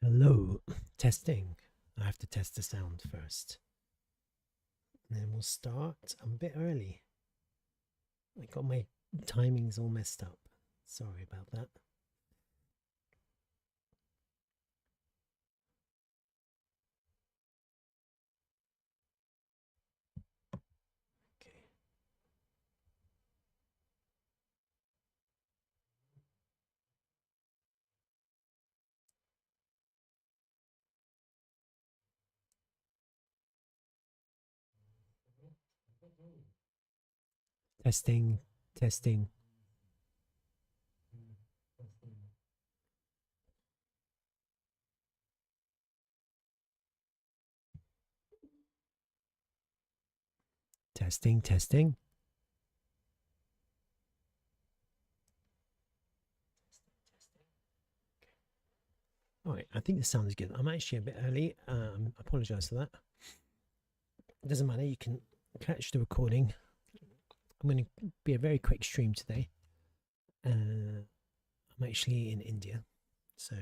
Hello, testing. I have to test the sound first. And then we'll start. I'm a bit early. I got my timings all messed up. Sorry about that. Okay. Testing, testing. Testing, testing. All right, I think the sound is good. I'm actually a bit early. I apologize for that. It doesn't matter. You can catch the recording. I'm going to be a very quick stream today. I'm actually in India, so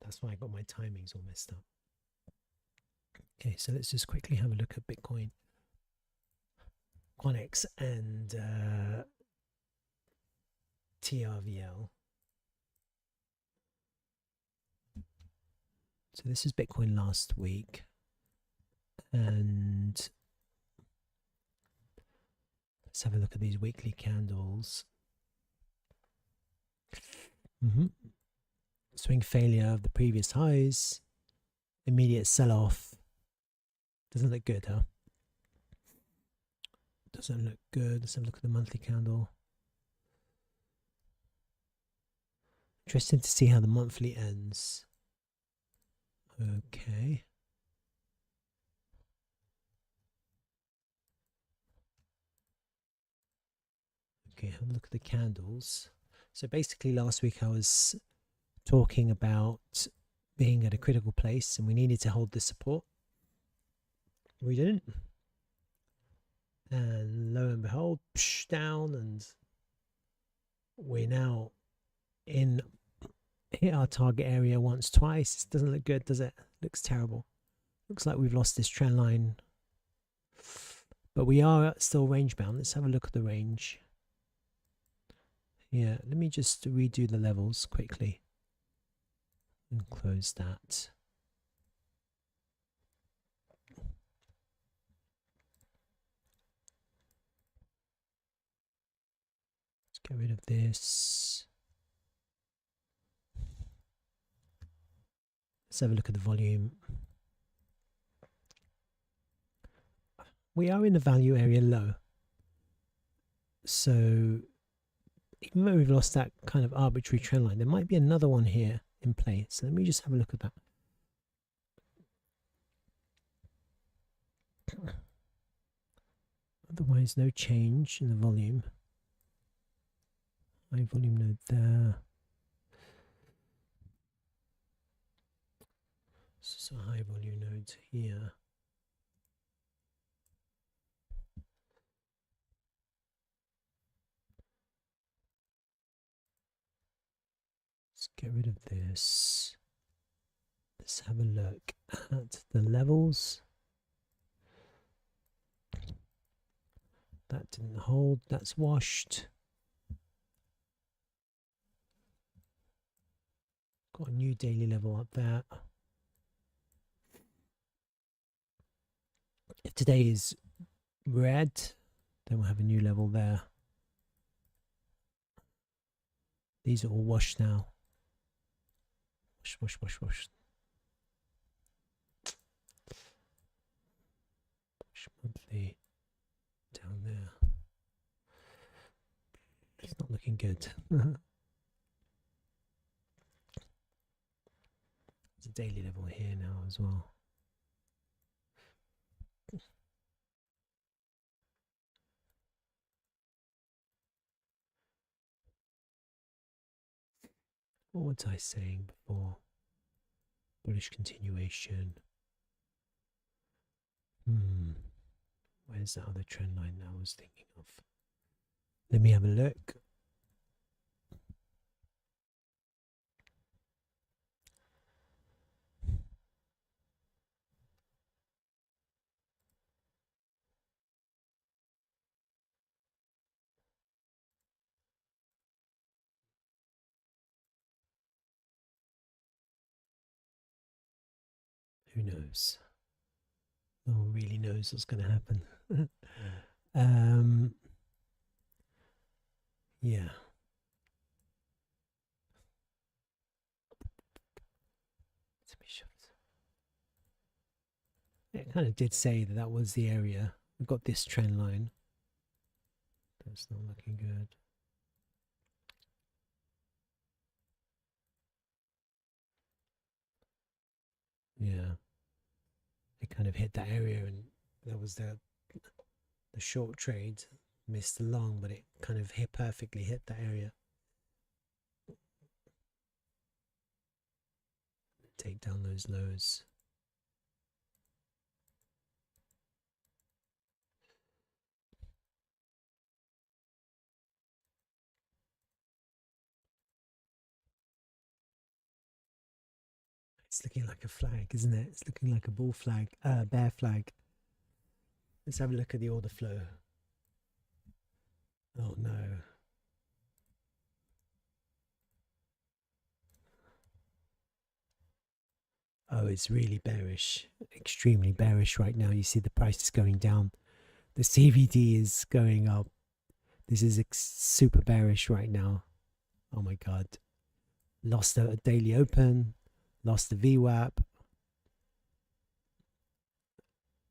that's why I got my timings all messed up. Okay, so let's just quickly have a look at Bitcoin, QANX, and TRVL. So this is Bitcoin last week, and let's have a look at these weekly candles. Swing failure of the previous highs, immediate sell-off. Doesn't look good, huh? Doesn't look good. Let's have a look at the monthly candle. Interesting to see how the monthly ends. Okay. Okay, have a look at the candles. So basically last week I was talking about being at a critical place and we needed to hold the support. We didn't. And lo and behold, psh, down, and we're now hit our target area once, twice. It doesn't look good, does it? Looks terrible. Looks like we've lost this trend line. But we are still range bound. Let's have a look at the range. Yeah, let me just redo the levels quickly and close that. Let's get rid of this. Let's have a look at the volume. We are in the value area low. So even though we've lost that kind of arbitrary trend line, there might be another one here in play. So let me just have a look at that. Otherwise, no change in the volume. High volume node there. So high volume nodes here. Let's get rid of this. Let's have a look at the levels. That didn't hold. That's washed. Got a new daily level up there. If today is red, then we'll have a new level there. These are all washed now. Wash, wash, wash, wash. Wash monthly down there. It's not looking good. There's a daily level here now as well. What was I saying before? Bullish continuation. Where's that other trend line that I was thinking of? Let me have a look. Who knows? No one really knows what's going to happen. Yeah. It kind of did say that that was the area. We've got this trend line. That's not looking good. Yeah. It kind of hit that area, and that was the short trade. Missed the long, but it kind of perfectly hit that area. Take down those lows. It's looking like a flag, isn't it? It's looking like a bull flag, bear flag. Let's have a look at the order flow. Oh no. Oh, it's really bearish, extremely bearish right now. You see the price is going down. The CVD is going up. This is super bearish right now. Oh my God. Lost a daily open, lost the VWAP.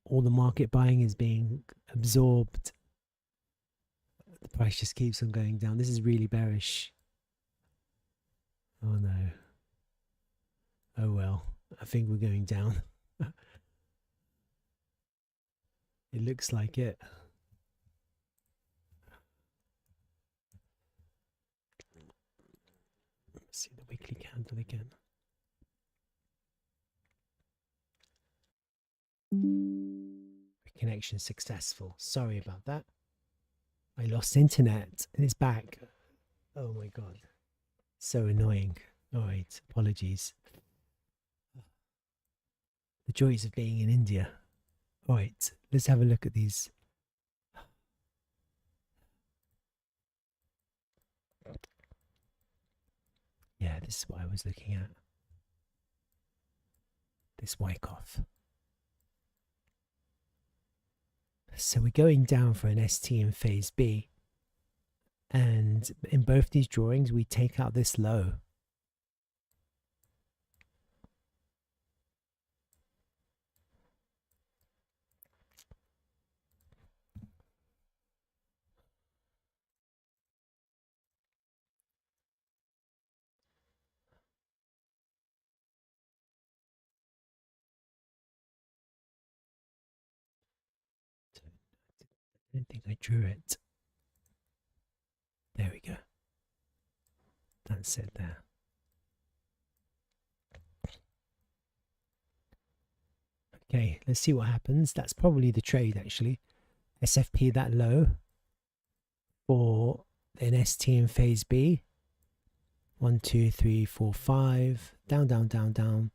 All the market buying is being absorbed. The price just keeps on going down. This is really bearish. Oh no. Oh well. I think we're going down. It looks like it. Let's see the weekly candle again. Connection successful. Sorry about that. I lost internet and it's back. Oh my God. So annoying. All right. Apologies. The joys of being in India. All right. Let's have a look at these. Yeah, this is what I was looking at. This Wyckoff. So we're going down for an ST in phase B. And in both these drawings, we take out this low. I don't think I drew it. There we go. That's it there. Okay, let's see what happens. That's probably the trade actually. SFP that low for an ST in phase B. 1, 2, 3, 4, 5. Down, down, down, down.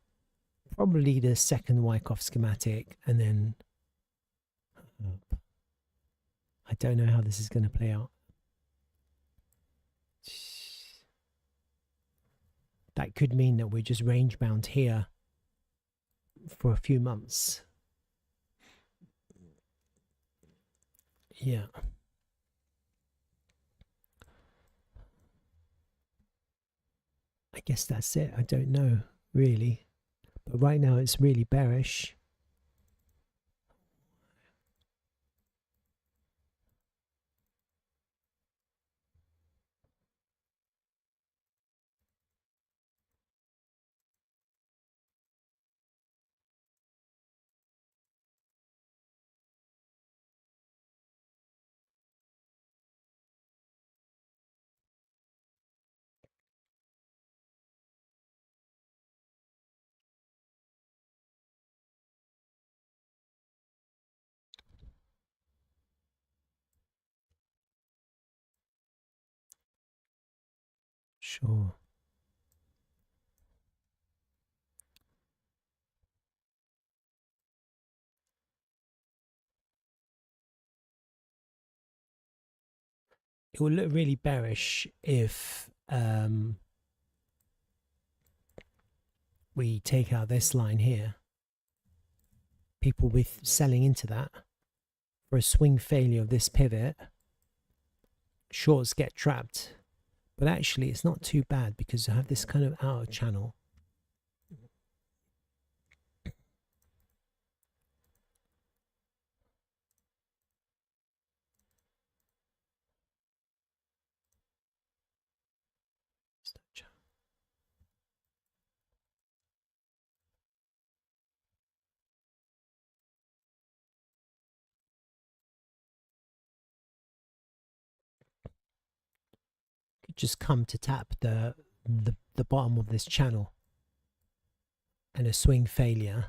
Probably the second Wyckoff schematic, and then up. I don't know how this is going to play out. that could mean that we're just range bound here for a few months. Yeah. I guess that's it. I don't know really, but right now it's really bearish. Sure. It will look really bearish if we take out this line here. People with selling into that for a swing failure of this pivot. Shorts get trapped, but actually it's not too bad because you have this kind of outer channel. Just come to tap the bottom of this channel and a swing failure,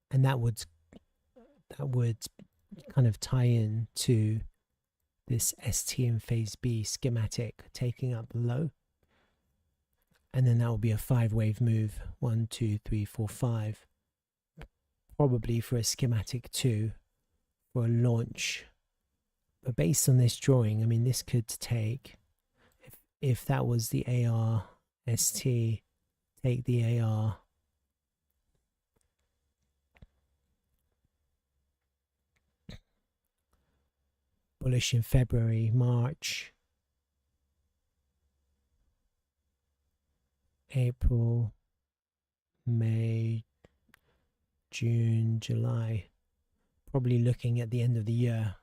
and that would kind of tie in to this ST in phase B schematic taking up low, and then that will be a 5-wave move, 1 2 3 4 5, probably for a schematic 2 for a launch. But based on this drawing, I mean, this could take, if that was the AR ST, take the AR, bullish in February, March, April, May, June, July, probably looking at the end of the year.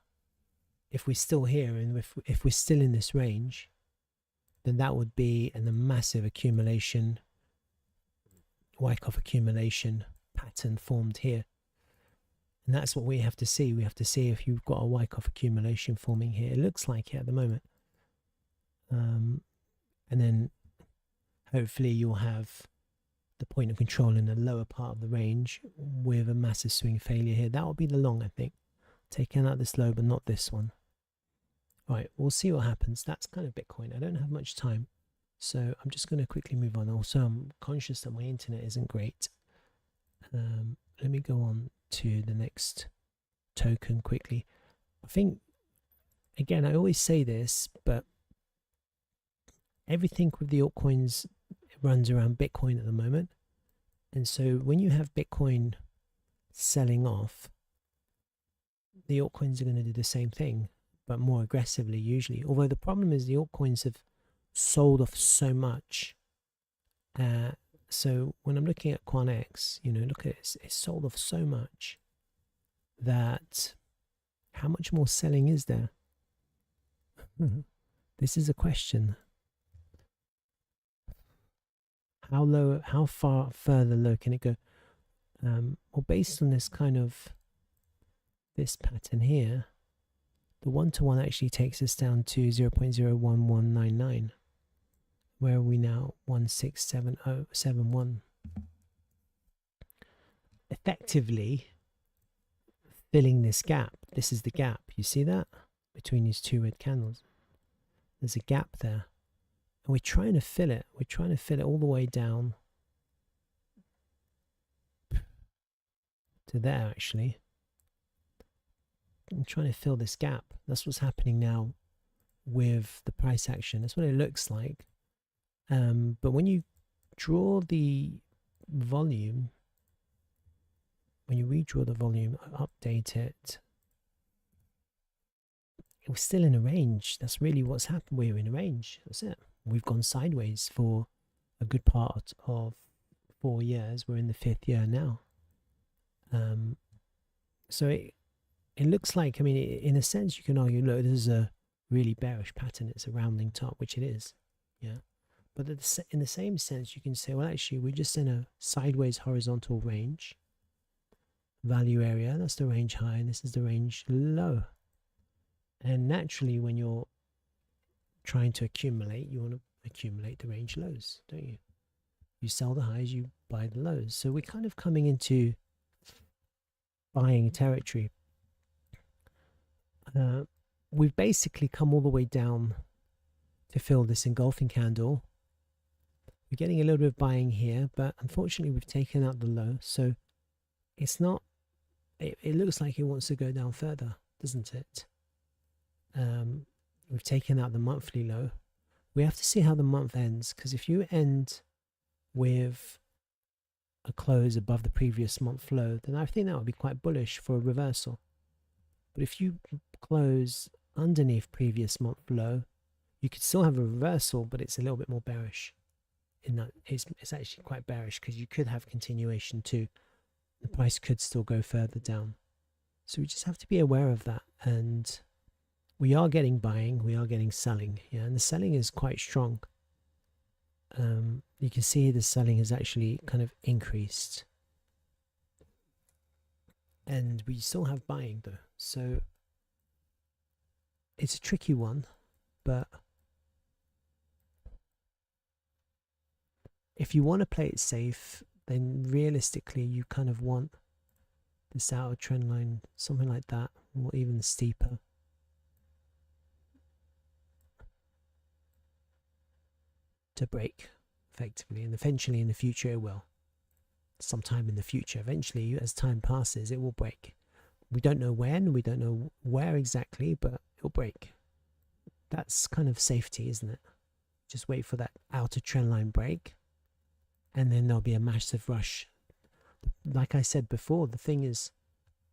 If we're still here and if we're still in this range, then that would be a massive accumulation, Wyckoff accumulation pattern formed here. And that's what we have to see. We have to see if you've got a Wyckoff accumulation forming here. It looks like it at the moment. And then hopefully you'll have the point of control in the lower part of the range with a massive swing failure here. That will be the long, I think. Taking out this low, but not this one. Right, we'll see what happens. That's kind of Bitcoin. I don't have much time, so I'm just going to quickly move on. Also, I'm conscious that my internet isn't great. Let me go on to the next token quickly. I think, again, I always say this, but everything with the altcoins runs around Bitcoin at the moment. And so when you have Bitcoin selling off, the altcoins are going to do the same thing, but more aggressively usually. Although the problem is the altcoins have sold off so much. So when I'm looking at QANX, you know, look at it, it's sold off so much that how much more selling is there? This is a question. How low, how far further low can it go? Well, based on this kind of, this pattern here, the 1-to-1 actually takes us down to 0.01199. Where are we now? 167071. Effectively filling this gap. This is the gap. You see that? Between these two red candles. There's a gap there. And we're trying to fill it. We're trying to fill it all the way down to there, actually. I'm trying to fill this gap. That's what's happening now with the price action. That's what it looks like. But when you draw the volume, when you redraw the volume, update it, it was still in a range. That's really what's happened. We're in a range. That's it. We've gone sideways for a good part of 4 years. We're in the 5th year now. So it looks like, I mean, in a sense, you can argue, look, this is a really bearish pattern. It's a rounding top, which it is. Yeah. But in the same sense, you can say, well, actually, we're just in a sideways horizontal range. Value area, that's the range high, and this is the range low. And naturally, when you're trying to accumulate, you want to accumulate the range lows, don't you? You sell the highs, you buy the lows. So we're kind of coming into buying territory. We've basically come all the way down to fill this engulfing candle. We're getting a little bit of buying here, but unfortunately we've taken out the low. So it's not, it looks like it wants to go down further, doesn't it? We've taken out the monthly low. We have to see how the month ends, because if you end with a close above the previous month low, then I think that would be quite bullish for a reversal. But if you close underneath previous month low, you could still have a reversal, but it's a little bit more bearish. In that it's actually quite bearish, because you could have continuation too. The price could still go further down. So we just have to be aware of that. And we are getting buying, we are getting selling. Yeah, and the selling is quite strong. You can see the selling has actually kind of increased. And we still have buying though. So it's a tricky one, but if you want to play it safe, then realistically you kind of want this outer trend line, something like that, or even steeper. To break effectively, and eventually in the future it will. Sometime in the future, eventually, as time passes, it will break. We don't know when, we don't know where exactly, but it'll break. That's kind of safety, isn't it? Just wait for that outer trend line break, and then there'll be a massive rush. Like I said before, the thing is,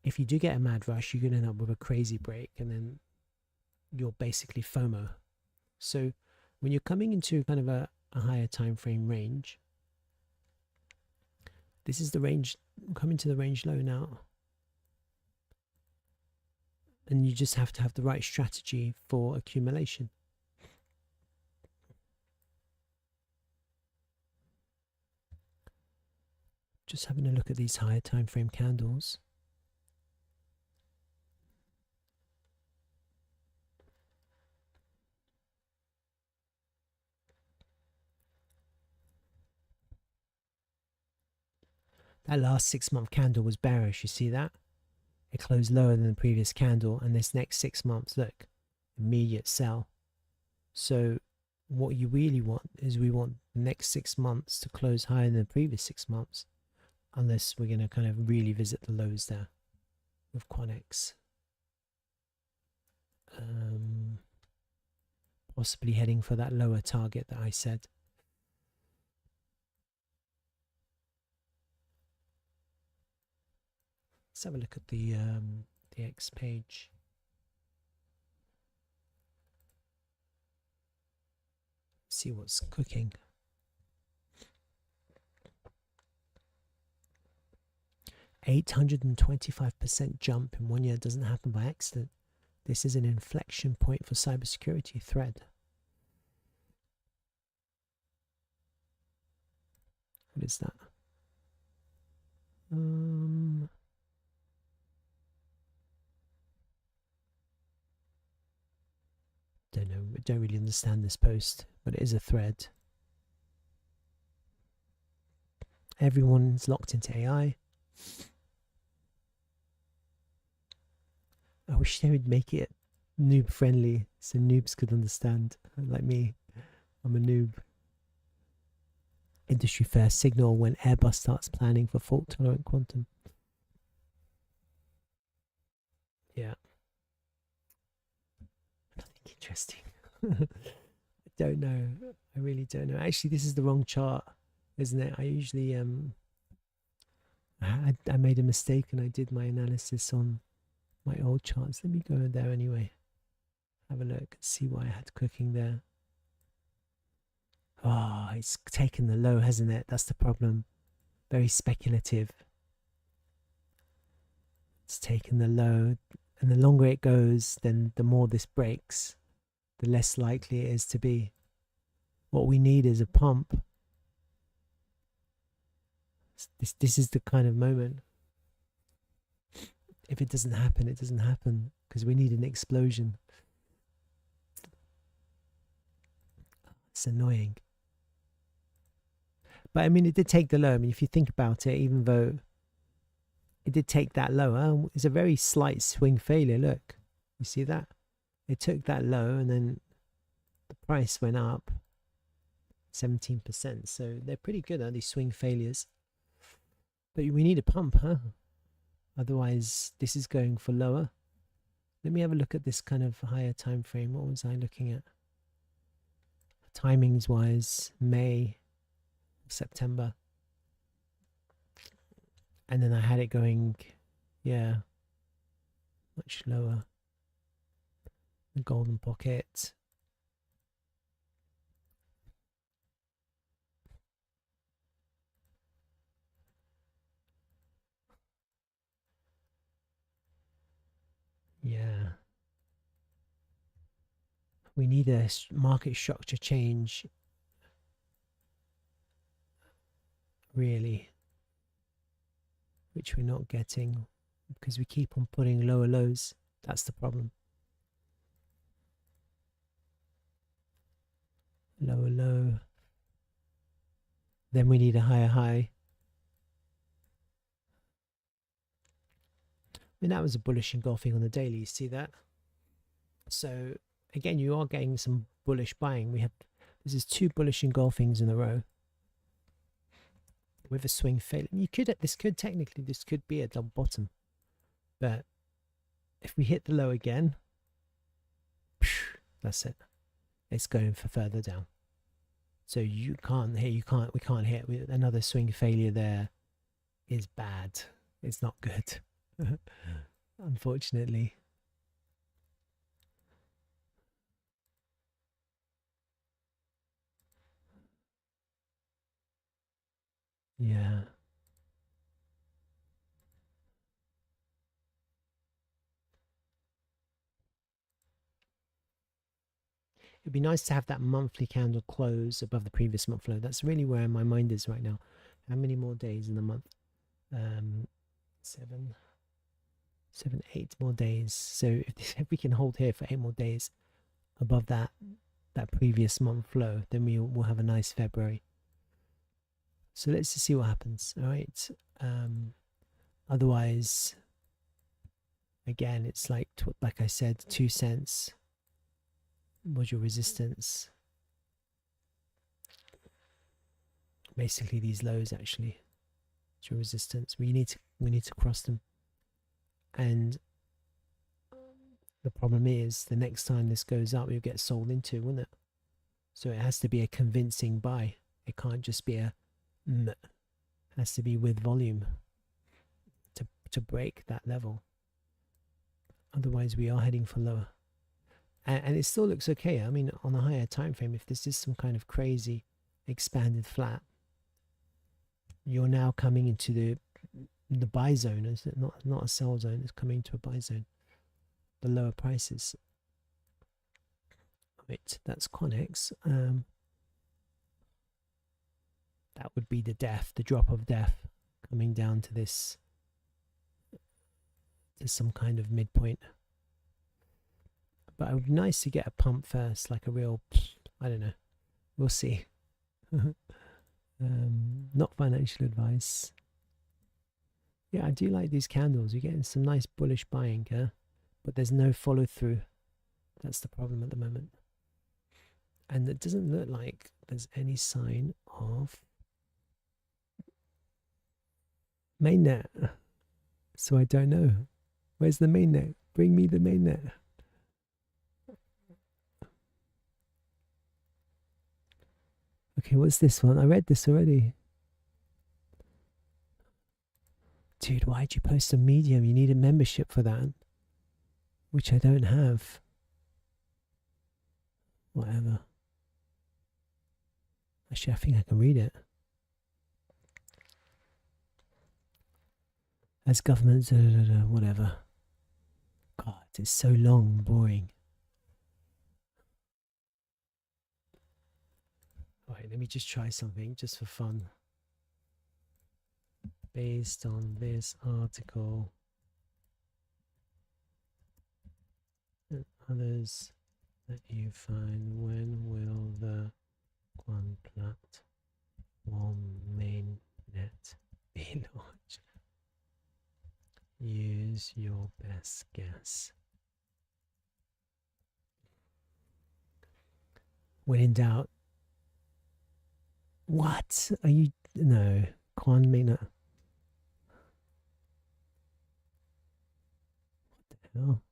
if you do get a mad rush, you're going to end up with a crazy break, and then you're basically FOMO. So when you're coming into kind of a higher time frame range, this is the range, coming to the range low now, and you just have to have the right strategy for accumulation. Just having a look at these higher time frame candles. That last 6 month candle was bearish, you see that? It closed lower than the previous candle, and this next 6 months, look, immediate sell. So what you really want is, we want the next 6 months to close higher than the previous 6 months, unless we're going to kind of really visit the lows there with QANX. Possibly heading for that lower target that I said. Let's have a look at the X page. See what's cooking. $825% jump in 1 year doesn't happen by accident. This is an inflection point for cybersecurity thread. What is that? Don't know. I don't really understand this post, but it is a thread. Everyone's locked into AI. I wish they would make it noob friendly so noobs could understand. Like me, I'm a noob. Industry first signal when Airbus starts planning for fault tolerant quantum. Yeah. Nothing interesting. don't know. I really don't know. Actually, this is the wrong chart, isn't it? I usually I made a mistake and I did my analysis on my old charts. Let me go there anyway. Have a look, see why I had clicking there. Oh, it's taken the low, hasn't it? That's the problem. Very speculative. It's taken the low, and the longer it goes, then the more this breaks, the less likely it is to be. What we need is a pump. This is the kind of moment. If it doesn't happen, it doesn't happen, because we need an explosion. It's annoying. But I mean, it did take the low. I mean, if you think about it, even though it did take that low, it's a very slight swing failure. Look, you see that? It took that low and then the price went up 17%. So they're pretty good at these swing failures. But we need a pump, huh? Otherwise, this is going for lower. Let me have a look at this kind of higher time frame. What was I looking at? Timings wise, May, September. And then I had it going, yeah, much lower. The golden pocket. Yeah. We need a market structure change. Really. Which we're not getting because we keep on putting lower lows. That's the problem. Lower low. Then we need a higher high. I mean, that was a bullish engulfing on the daily. You see that? So again, you are getting some bullish buying. This is 2 bullish engulfings in a row with a swing failure. This could be a double bottom, but if we hit the low again, that's it. It's going for further down. So we can't hit with another swing failure. There is bad. It's not good. Unfortunately. Yeah. It'd be nice to have that monthly candle close above the previous month low. That's really where my mind is right now. How many more days in the month? 7, 8 more days. So if we can hold here for 8 more days above that previous month low, then we'll have a nice February. So let's just see what happens. All right. Otherwise, again, it's like I said, 2 cents was your resistance. Basically, these lows actually, it's your resistance. We need to cross them. And the problem is, the next time this goes up, you'll get sold into, won't it? So it has to be a convincing buy. It can't just be a it has to be with volume to break that level. Otherwise, we are heading for lower. And it still looks okay. I mean, on a higher time frame, if this is some kind of crazy expanded flat, you're now coming into the buy zone. Is it not a sell zone? It's coming to a buy zone. The lower prices. Wait, that's QANX. That would be the drop of death, coming down to this, to some kind of midpoint. But it would be nice to get a pump first, like a real, I don't know. We'll see. Not financial advice. Yeah, I do like these candles. You're getting some nice bullish buying, yeah? But there's no follow through. That's the problem at the moment. And it doesn't look like there's any sign of mainnet. So I don't know. Where's the mainnet? Bring me the mainnet. Okay, what's this one? I read this already. Dude, why'd you post on Medium? You need a membership for that, which I don't have. Whatever. Actually, I think I can read it. As governments, whatever. God, it's so long, boring. Alright, let me just try something just for fun. Based on this article and others that you find, when will the Quant platform mainnet be launched? Use your best guess. When in doubt. What are you? No, Quant mainnet. What the hell?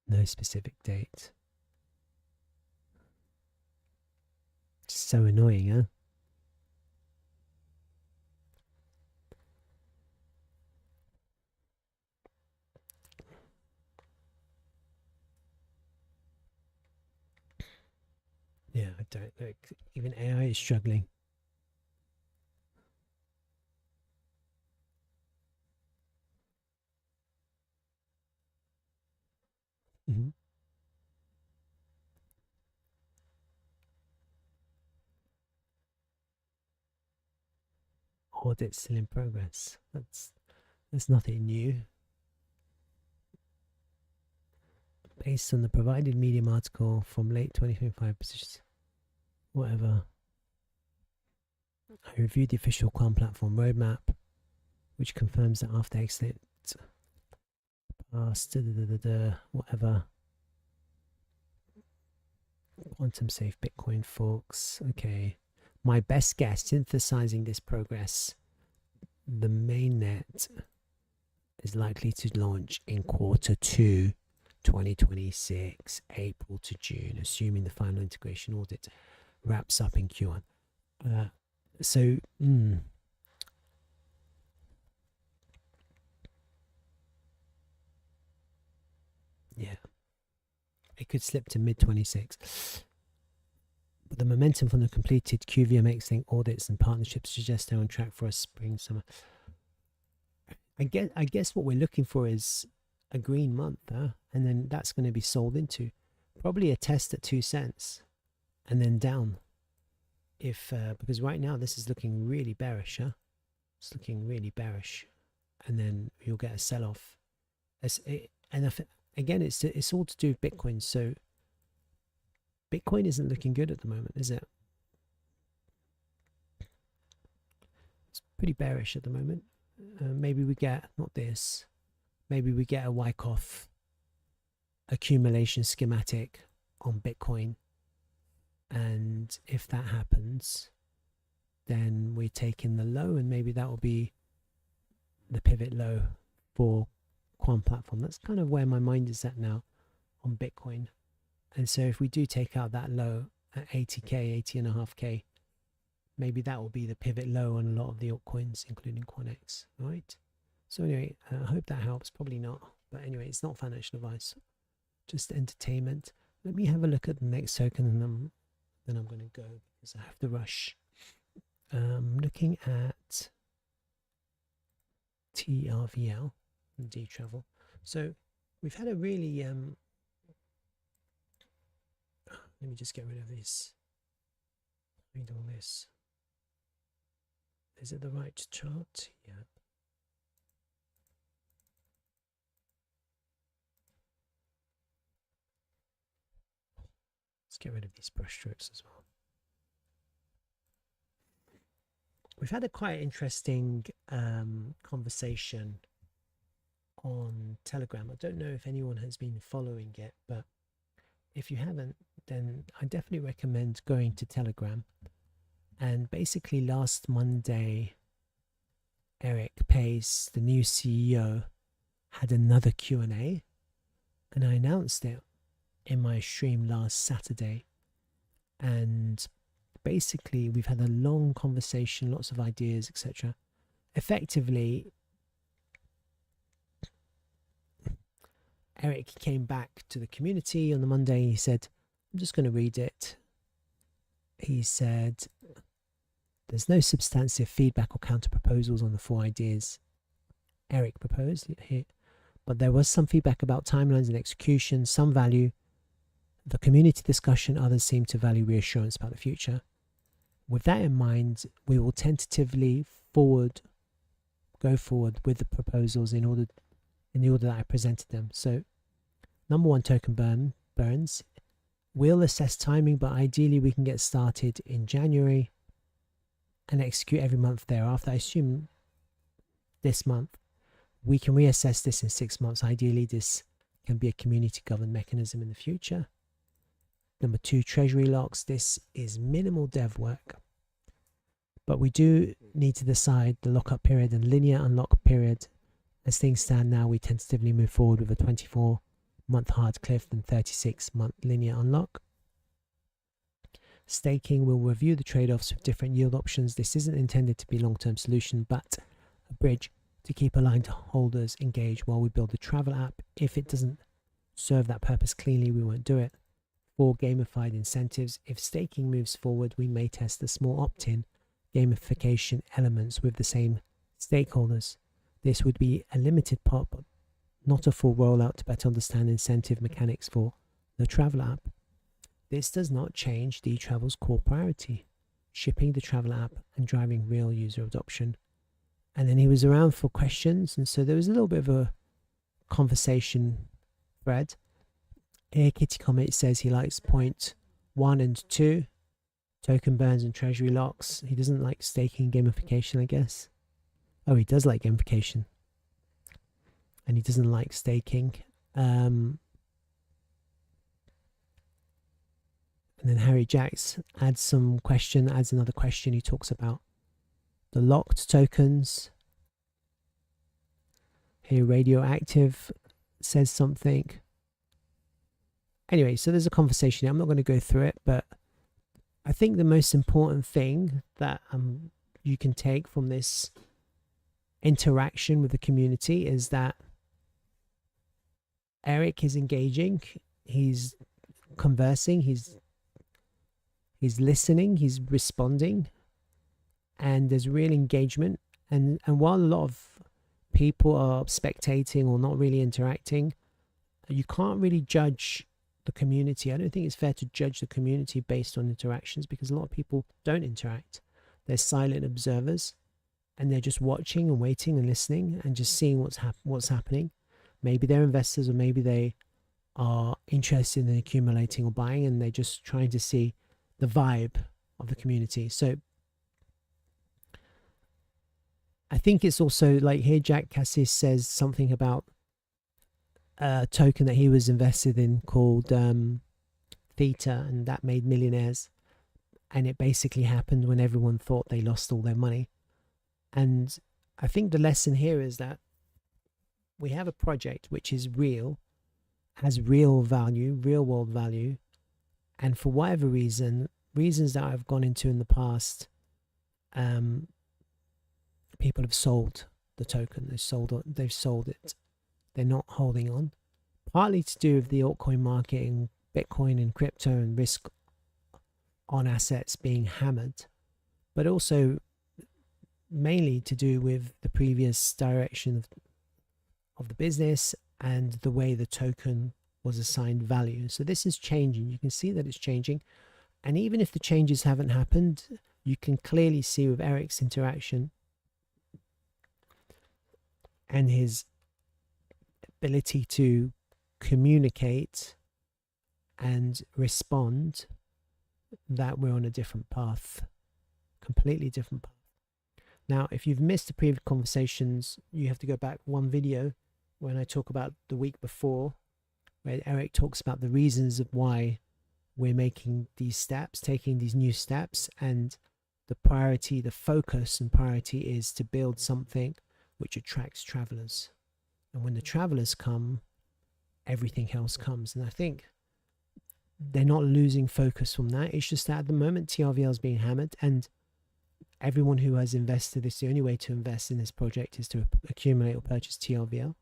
No specific date. So annoying, huh? Yeah, I don't know. Even AI is struggling. Mm-hmm. Audit still in progress. That's nothing new. Based on the provided Medium article from late 2025 positions, whatever. I reviewed the official Quant platform roadmap, which confirms that after exit, past whatever. Quantum safe Bitcoin forks. Okay. My best guess, synthesizing this progress, the mainnet is likely to launch in Q2 2026, April to June, assuming the final integration audit wraps up in Q1. Yeah, it could slip to mid 26. But the momentum from the completed QVMX link audits and partnerships suggests they're on track for a spring summer. I guess what we're looking for is a green month, and then that's going to be sold into probably a test at 2 cents and then down. If because right now this is looking really bearish, it's looking really bearish, and then you'll get a sell-off. Again, it's all to do with Bitcoin. So Bitcoin isn't looking good at the moment, is it? It's pretty bearish at the moment. Maybe we get, not this, maybe we get a Wyckoff accumulation schematic on Bitcoin, and if that happens, then we're taking the low, and maybe that will be the pivot low for Quant platform. That's kind of where my mind is at now on Bitcoin. And so if we do take out that low at 80k, 80.5k, maybe that will be the pivot low on a lot of the altcoins, including QANX, right? So anyway, I hope that helps. Probably not, but anyway, it's not financial advice, just entertainment. Let me have a look at the next token, and then I'm going to go because I have to rush. Looking at TRVL and D-Travel. So we've had a really let me just get rid of this. Read all this. Is it the right chart? Yeah. Let's get rid of these brush strokes as well. We've had a quite interesting conversation on Telegram. I don't know if anyone has been following it, but if you haven't, then I definitely recommend going to Telegram. And basically last Monday, Eric Pace, the new CEO, had another Q&A and I announced it in my stream last Saturday. And basically, we've had a long conversation, lots of ideas, etc. Effectively, Eric came back to the community on the Monday. He said, I'm just going to read it. He said, there's no substantive feedback or counter proposals on the 4 ideas Eric proposed here, but there was some feedback about timelines and execution, some value the community discussion, others seem to value reassurance about the future. With that in mind, we will tentatively go forward with the proposals in the order that I presented them. So, number 1, token burns. We'll assess timing, but ideally we can get started in January and execute every month thereafter. I assume this month. We can reassess this in 6 months. Ideally, this can be a community governed mechanism in the future. Number 2, Treasury locks. This is minimal dev work, but we do need to decide the lockup period and linear unlock period. As things stand now, we tentatively move forward with a 24-month hard cliff and 36-month linear unlock. Staking, will review the trade-offs with different yield options. This isn't intended to be a long-term solution, but a bridge to keep aligned holders engaged while we build the Travala app. If it doesn't serve that purpose cleanly, we won't do it. 4, gamified incentives. If staking moves forward, we may test the small opt-in gamification elements with the same stakeholders. This would be a limited part, but not a full rollout, to better understand incentive mechanics for the Travala app. This does not change dTravel's core priority, shipping the Travala app and driving real user adoption. And then he was around for questions, and so there was a little bit of a conversation thread. Here, Kitty Comet says he likes point 1 and 2, token burns and treasury locks. He doesn't like staking gamification, I guess. Oh, he does like gamification, and he doesn't like staking. And then Harry Jacks adds another question. He talks about the locked tokens. Here, Radioactive says something. Anyway, so there's a conversation here. I'm not going to go through it, but I think the most important thing that you can take from this interaction with the community is that Eric is engaging, he's conversing, he's listening, he's responding, and there's real engagement. And while a lot of people are spectating or not really interacting, you can't really judge the community. I don't think it's fair to judge the community based on interactions, because a lot of people don't interact. They're silent observers, and they're just watching and waiting and listening and just seeing what's happening. Maybe they're investors, or maybe they are interested in accumulating or buying, and they're just trying to see the vibe of the community. So I think it's also like here, Jack Cassis says something about a token that he was invested in called Theta, and that made millionaires, and it basically happened when everyone thought they lost all their money. And I think the lesson here is that we have a project which is real, has real value, real world value, and for whatever reasons that I've gone into in the past, people have sold the token. They've sold it. They're not holding on, partly to do with the altcoin market and Bitcoin and crypto and risk on assets being hammered, but also mainly to do with the previous direction of the business and the way the token was assigned value. So this is changing. You can see that it's changing. And even if the changes haven't happened, you can clearly see with Eric's interaction and his ability to communicate and respond that we're on a different path, completely different path. Now, if you've missed the previous conversations, you have to go back one video when I talk about the week before, where Eric talks about the reasons of why we're making these steps, taking these new steps, and the priority, the focus and priority is to build something which attracts travelers. And when the travelers come, everything else comes. And I think they're not losing focus from that. It's just that at the moment TRVL is being hammered, and everyone who has invested, it's the only way to invest in this project is to accumulate or purchase TRVL.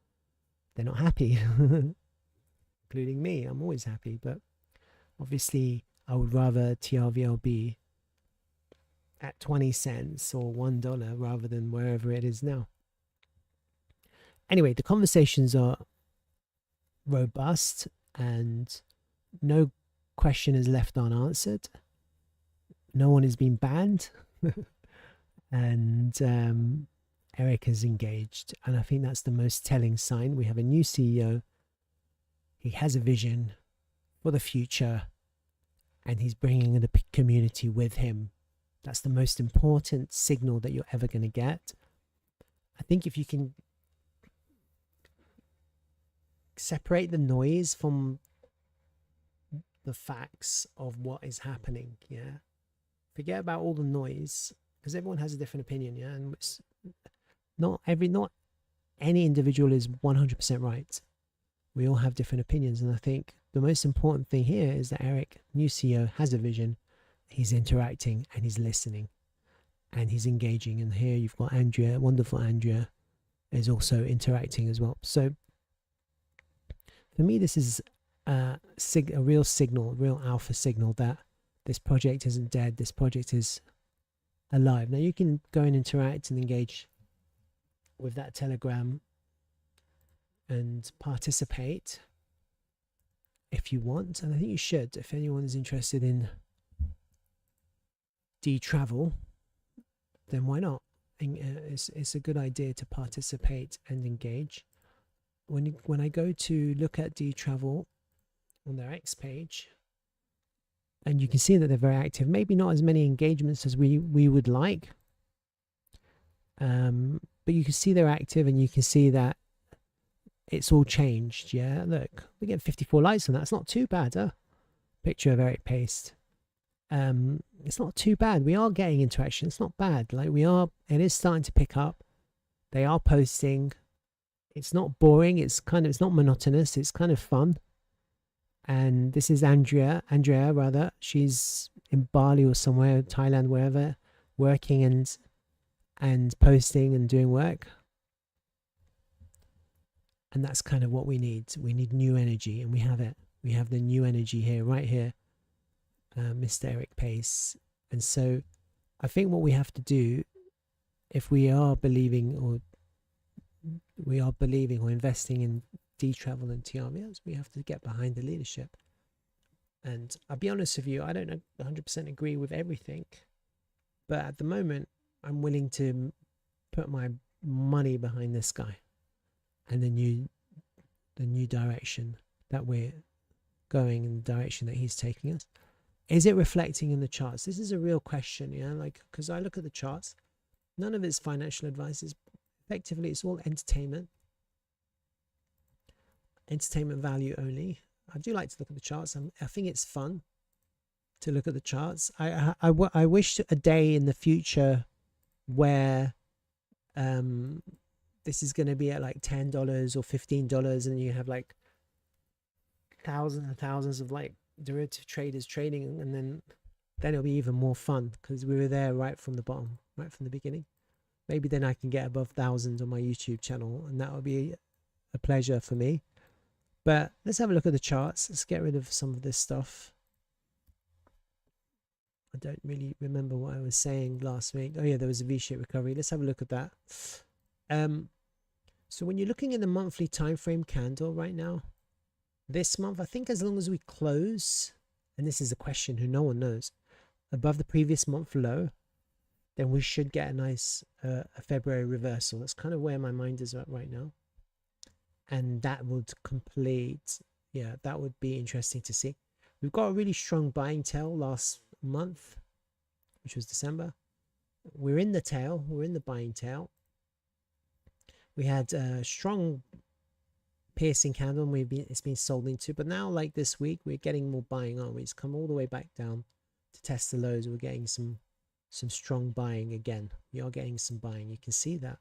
They're not happy, including me. I'm always happy, but obviously I would rather TRVL be at 20 cents or $1 rather than wherever it is now. Anyway, the conversations are robust and no question is left unanswered. No one has been banned. And Eric is engaged, and I think that's the most telling sign. We have a new CEO. He has a vision for the future, and he's bringing the community with him. That's the most important signal that you're ever going to get. I think if you can separate the noise from the facts of what is happening, yeah, forget about all the noise, because everyone has a different opinion, yeah, and it's not any individual is 100% right. We all have different opinions, and I think the most important thing here is that Eric, new CEO, has a vision. He's interacting and he's listening and he's engaging. And here you've got Andrea, wonderful Andrea, is also interacting as well. So for me, this is a real signal, a real alpha signal that this project isn't dead. This project is alive. Now you can go and interact and engage with that Telegram and participate if you want, and I think you should. If anyone is interested in travel, then why not? It's a good idea to participate and engage. When I go to look at Travel on their X page, and you can see that they're very active, maybe not as many engagements as we would like, but you can see they're active, and you can see that it's all changed. Yeah, look, we get 54 likes on that. It's not too bad, huh? Picture of Eric Paste. It's not too bad. We are getting interaction. It's not bad. Like it is starting to pick up. They are posting. It's not boring. It's not monotonous. It's kind of fun. And this is Andrea rather. She's in Bali or somewhere, Thailand, wherever, working and posting and doing work. And that's kind of what we need. We need new energy, and we have it. We have the new energy here, right here, Mr. Eric Pace. And so I think what we have to do, if we are believing or investing in Travel and TRVLs, we have to get behind the leadership. And I'll be honest with you, I don't 100% agree with everything, but at the moment, I'm willing to put my money behind this guy and the new direction that we're going, in the direction that he's taking us. Is it reflecting in the charts? This is a real question, yeah. Like, because I look at the charts, none of it's financial advice. Effectively, it's all entertainment value only. I do like to look at the charts. I think it's fun to look at the charts. I wish a day in the future where this is going to be at like $10 or $15, and you have like thousands and thousands of like derivative traders trading, and then it'll be even more fun because we were there right from the bottom, right from the beginning. Maybe then I can get above 1,000 on my YouTube channel, and that would be a pleasure for me. But let's have a look at the charts. Let's get rid of some of this stuff. I don't really remember what I was saying last week. Oh yeah, there was a V-shaped recovery. Let's have a look at that. So when you're looking at the monthly time frame candle right now, this month, I think as long as we close, and this is a question who no one knows, above the previous month low, then we should get a nice a February reversal. That's kind of where my mind is at right now. And that would complete, yeah, that would be interesting to see. We've got a really strong buying tail last month, which was December. We're in the tail, we're in the buying tail. We had a strong piercing candle, and it's been sold into, but now like this week, we're getting more buying, aren't we? It's come all the way back down to test the lows. We're getting some strong buying again. We are getting some buying. You can see that.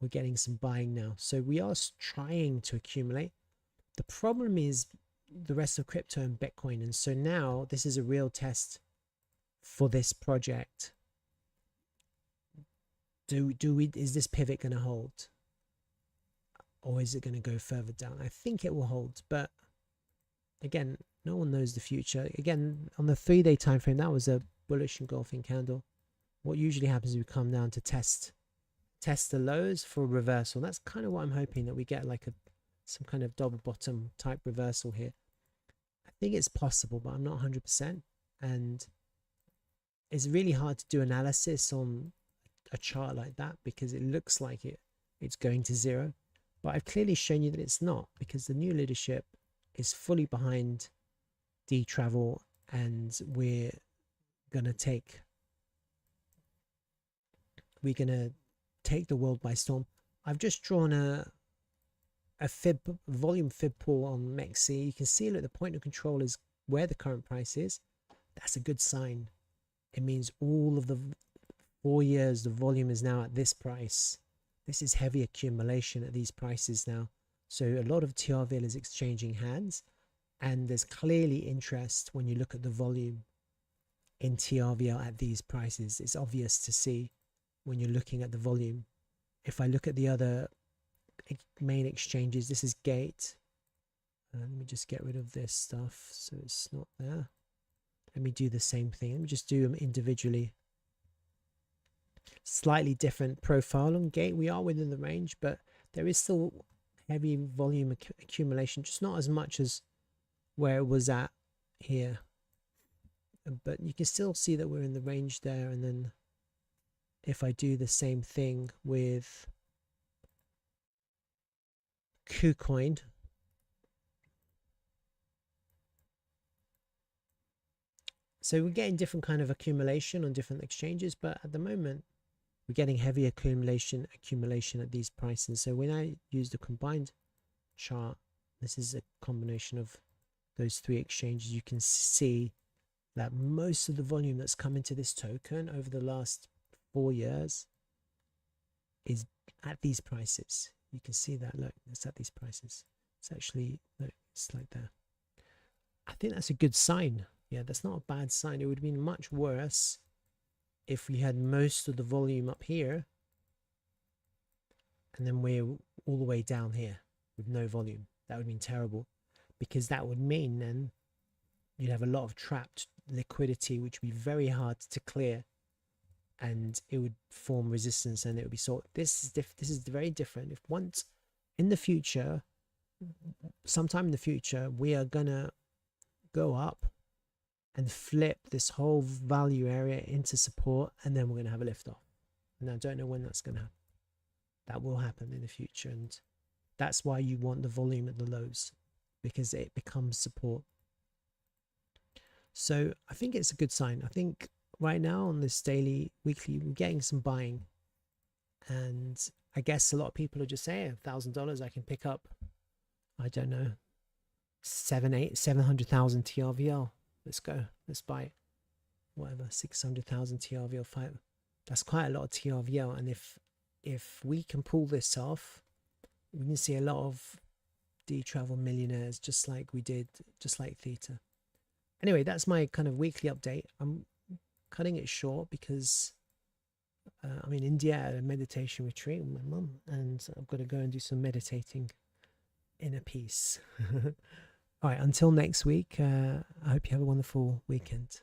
We're getting some buying now. So we are trying to accumulate. The problem is the rest of crypto and Bitcoin. And so now this is a real test for this project. Is this pivot going to hold? Or is it going to go further down? I think it will hold, but again, no one knows the future. Again, on the 3-day time frame, that was a bullish engulfing candle. What usually happens is we come down to test the lows for a reversal. That's kind of what I'm hoping, that we get like some kind of double bottom type reversal here. I think it's possible, but I'm not 100%. And it's really hard to do analysis on a chart like that because it looks like it's going to zero. But I've clearly shown you that it's not, because the new leadership is fully behind Travala, and we're gonna take the world by storm. I've just drawn a volume fib pool on MEXC. You can see, look, the point of control is where the current price is. That's a good sign. It means all of the 4 years the volume is now at this price. This is heavy accumulation at these prices now. So a lot of TRVL is exchanging hands, and there's clearly interest when you look at the volume in TRVL at these prices. It's obvious to see when you're looking at the volume. If I look at the other main exchanges, this is Gate. Let me just get rid of this stuff so it's not there. Let me do the same thing. Let me just do them individually. Slightly different profile on Gate. We are within the range, but there is still heavy volume accumulation, just not as much as where it was at here. But you can still see that we're in the range there. And then if I do the same thing with KuCoin, so we're getting different kind of accumulation on different exchanges, but at the moment we're getting heavy accumulation at these prices. So when I use the combined chart, this is a combination of those 3 exchanges, you can see that most of the volume that's come into this token over the last 4 years is at these prices. You can see that, look, it's at these prices. It's actually, look, it's like that. I think that's a good sign. Yeah, that's not a bad sign. It would have been much worse if we had most of the volume up here and then we're all the way down here with no volume. That would have been terrible, because that would mean then you'd have a lot of trapped liquidity, which would be very hard to clear, and it would form resistance, and it would be sort. This is very different. If once in the future, sometime in the future, we are gonna go up and flip this whole value area into support, and then we're gonna have a lift off. And I don't know when that's gonna happen. That will happen in the future, and that's why you want the volume at the lows, because it becomes support. So I think it's a good sign. I think right now on this daily, weekly, we're getting some buying, and I guess a lot of people are just saying $1,000 I can pick up, I don't know, 700,000 TRVL. Let's go, let's buy it. Whatever, 600,000 TRVL, 5. That's quite a lot of TRVL, and if we can pull this off, we can see a lot of Travala millionaires, just like we did, just like Theta. Anyway, that's my kind of weekly update. I'm cutting it short because I'm in India at a meditation retreat with my mum, and I've got to go and do some meditating in peace. All right, until next week, I hope you have a wonderful weekend.